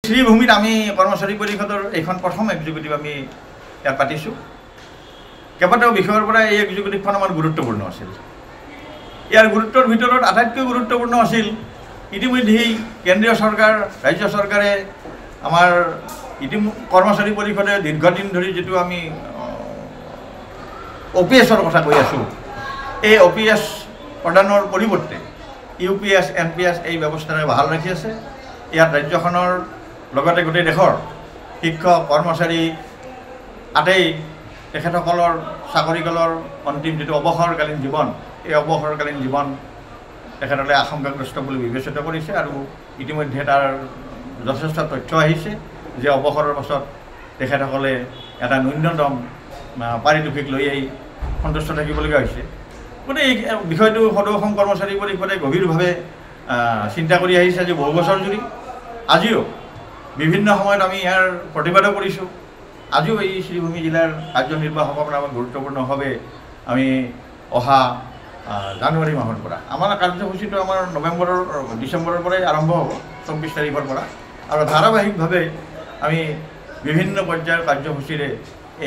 শ্ৰীভূমিত আমি কৰ্মচাৰী পৰিষদৰ এইখন প্ৰথম এক্সিকিউটিভ আমি ইয়াত পাতিছোঁ। কেইবাটাও বিষয়ৰ পৰা এই এক্সিকিউটিভখন আমাৰ গুৰুত্বপূৰ্ণ আছিল। ইয়াৰ গুৰুত্বৰ ভিতৰত আটাইতকৈ গুৰুত্বপূৰ্ণ আছিল ইতিমধ্যেই কেন্দ্ৰীয় চৰকাৰ ৰাজ্য চৰকাৰে আমাৰ কৰ্মচাৰী পৰিষদে দীৰ্ঘদিন ধৰি যিটো আমি OPS-ৰ কথা কৈ আছোঁ, এই OPS প্ৰদানৰ পৰিৱৰ্তে UPS NPS এই ব্যৱস্থাৰে বাহাল ৰাখি আছে। ইয়াত ৰাজ্যখনৰ লগতে গোটেই দেশৰ শিক্ষক কৰ্মচাৰী আটাই তেখেতসকলৰ চাকৰিকালৰ অন্তিম যিটো অৱসৰকালীন জীৱন, এই অৱসৰকালীন জীৱন তেখেতসকলে আশংকাগ্ৰস্ত বুলি বিবেচিত কৰিছে আৰু ইতিমধ্যে তাৰ যথেষ্ট তথ্য আহিছে যে অৱসৰৰ পাছত তেখেতসকলে এটা ন্যূনতম পাৰিতোষিক লৈয়ে সন্তুষ্ট থাকিবলগীয়া হৈছে। গতিকে এই বিষয়টো সদৌ অসম কৰ্মচাৰী পৰিষদে গভীৰভাৱে চিন্তা কৰি আহিছে আজি বহু বছৰ জুৰি। আজিও বিভিন্ন সময়ত আমি ইয়াৰ প্ৰতিবাদো কৰিছোঁ। আজিও এই শ্ৰীভূমি জিলাৰ কাৰ্যনিৰ্বাহকৰ আমাৰ গুৰুত্বপূৰ্ণভাৱে আমি অহা জানুৱাৰী মাহৰ পৰা আমাৰ কাৰ্যসূচীটো আমাৰ ডিচেম্বৰৰ পৰাই আৰম্ভ হ'ব, 24 তাৰিখৰ পৰা, আৰু ধাৰাবাহিকভাৱে আমি বিভিন্ন পৰ্যায়ৰ কাৰ্যসূচীৰে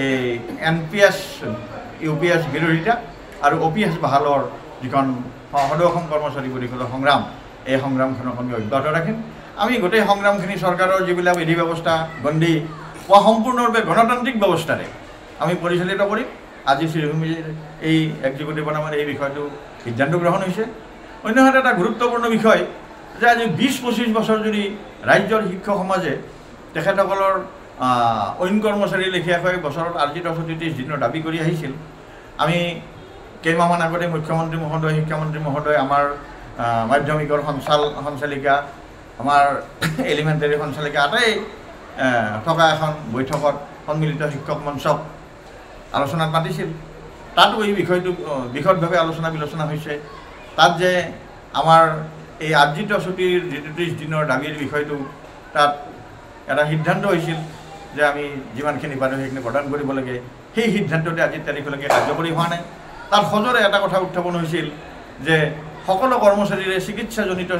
এই NPS UPS বিৰোধিতা আৰু OPS বাহালৰ যিখন সদৌ অসম কৰ্মচাৰী পৰিষদৰ সংগ্ৰাম, এই সংগ্ৰামখনক আমি অব্যাহত ৰাখিম। আমি গোটেই সংগ্ৰামখিনি চৰকাৰৰ যিবিলাক বিধি ব্যৱস্থা গণ্ডি সম্পূৰ্ণৰূপে গণতান্ত্ৰিক ব্যৱস্থাৰে আমি পৰিচালিত কৰিম। আজি শ্ৰীভূমিৰ এই এক্সিকিউটিভত আমাৰ এই বিষয়টো সিদ্ধান্ত গ্ৰহণ হৈছে। অন্যহাতে এটা গুৰুত্বপূৰ্ণ বিষয় যে আজি 20-25 বছৰ যদি ৰাজ্যৰ শিক্ষক সমাজে তেখেতসকলৰ অইন কৰ্মচাৰী লেখীয়াকৈ বছৰত আৰ্জিত 30 দিনৰ দাবী কৰি আহিছিল। আমি কেইমাহমান আগতে মুখ্যমন্ত্ৰী মহোদয়, শিক্ষামন্ত্ৰী মহোদয়, আমাৰ মাধ্যমিকৰ সঞ্চালিকা, আমাৰ এলিমেণ্টাৰী সঞ্চালিকা আটাই থকা এখন বৈঠকত সন্মিলিত শিক্ষক মঞ্চক আলোচনাত মাতিছিল। তাতো এই বিষয়টো বিশদভাৱে আলোচনা বিলোচনা হৈছে। তাত যে আমাৰ এই আৰ্জিত ছুটিৰ 30 দিনৰ দাবীৰ বিষয়টো তাত এটা সিদ্ধান্ত হৈছিল যে আমি যিমানখিনি পাৰোঁ সেইখিনি প্ৰদান কৰিব লাগে। সেই সিদ্ধান্ততে আজিৰ তাৰিখলৈকে কাৰ্যকৰী হোৱা নাই। তাত সজোৰে এটা কথা উত্থাপন হৈছিল যে সকলো কৰ্মচাৰীৰে চিকিৎসাজনিত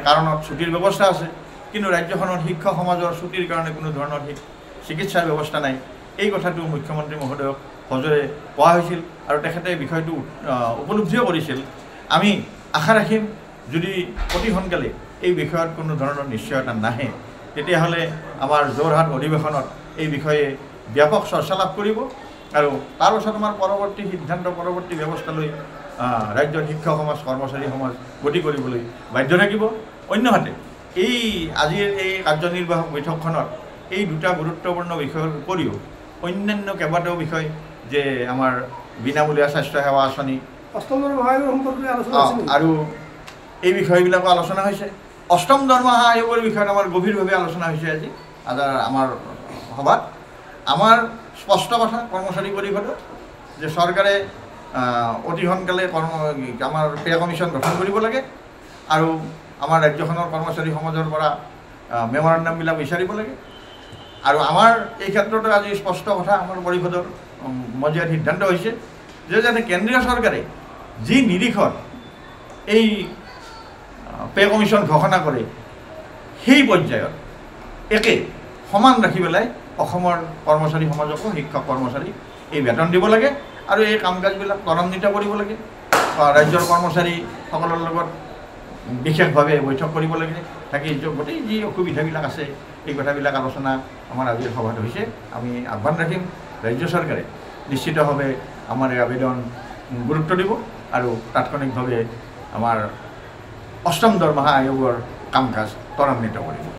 কাৰণত ছুটিৰ ব্যৱস্থা আছে, কিন্তু ৰাজ্যখনৰ শিক্ষক সমাজৰ ছুটিৰ কাৰণে কোনো ধৰণৰ চিকিৎসাৰ ব্যৱস্থা নাই। এই কথাটো মুখ্যমন্ত্ৰী মহোদয়ক সজোৰে কোৱা হৈছিল আৰু তেখেতে বিষয়টো উপলব্ধিও কৰিছিল। আমি আশা ৰাখিম যদি অতি সোনকালে এই বিষয়ত কোনো ধৰণৰ নিশ্চয়তা নাহে, তেতিয়াহ'লে আমাৰ যোৰহাট অধিৱেশনত এই বিষয়ে ব্যাপক চৰ্চা লাভ কৰিব আৰু তাৰ পাছত আমাৰ পৰৱৰ্তী সিদ্ধান্ত পৰৱৰ্তী ব্যৱস্থা লৈ ৰাজ্যৰ শিক্ষক সমাজ কৰ্মচাৰী সমাজ গতি কৰিবলৈ বাধ্য থাকিব। অন্যহাতে এই আজিৰ এই কাৰ্যনিৰ্বাহক বৈঠকখনত এই দুটা গুৰুত্বপূৰ্ণ বিষয়ৰ উপৰিও অন্যান্য কেইবাটাও বিষয় যে আমাৰ বিনামূলীয়া স্বাস্থ্য সেৱা আঁচনি আৰু এই বিষয়বিলাকো আলোচনা হৈছে। অষ্টম দৰমহা আয়োগৰ বিষয়ত আমাৰ গভীৰভাৱে আলোচনা হৈছে আজি আমাৰ সভাত। আমাৰ স্পষ্ট কথা কৰ্মচাৰী পৰিষদত যে চৰকাৰে অতি সোনকালে আমাৰ পে কমিশ্যন গঠন কৰিব লাগে আৰু আমাৰ ৰাজ্যখনৰ কৰ্মচাৰী সমাজৰ পৰা মেমৰেণ্ডামবিলাক বিচাৰিব লাগে। আৰু আমাৰ এই ক্ষেত্ৰতো আজি স্পষ্ট কথা আমাৰ পৰিষদৰ মজিয়াত সিদ্ধান্ত হৈছে যে যাতে কেন্দ্ৰীয় চৰকাৰে যি নিৰিখত এই পে কমিশ্যন ঘোষণা কৰে সেই পৰ্যায়ত একে সমান ৰাখি পেলাই অসমৰ কৰ্মচাৰী সমাজকো শিক্ষক কৰ্মচাৰী এই বেতন দিব লাগে আৰু এই কাম কাজবিলাক ত্বৰান্বিত কৰিব লাগে। ৰাজ্যৰ কৰ্মচাৰীসকলৰ লগত বিশেষভাৱে বৈঠক কৰিব লাগে, থাকি গোটেই যি অসুবিধাবিলাক আছে এই কথাবিলাক আলোচনা আমাৰ আজিৰ সভাত হৈছে। আমি আহ্বান ৰাখিম ৰাজ্য চৰকাৰে নিশ্চিতভাৱে আমাৰ এই আবেদন গুৰুত্ব দিব আৰু তাৎক্ষণিকভাৱে আমাৰ অষ্টম দৰমহা আয়োগৰ কাম কাজ ত্বৰান্বিত কৰিব।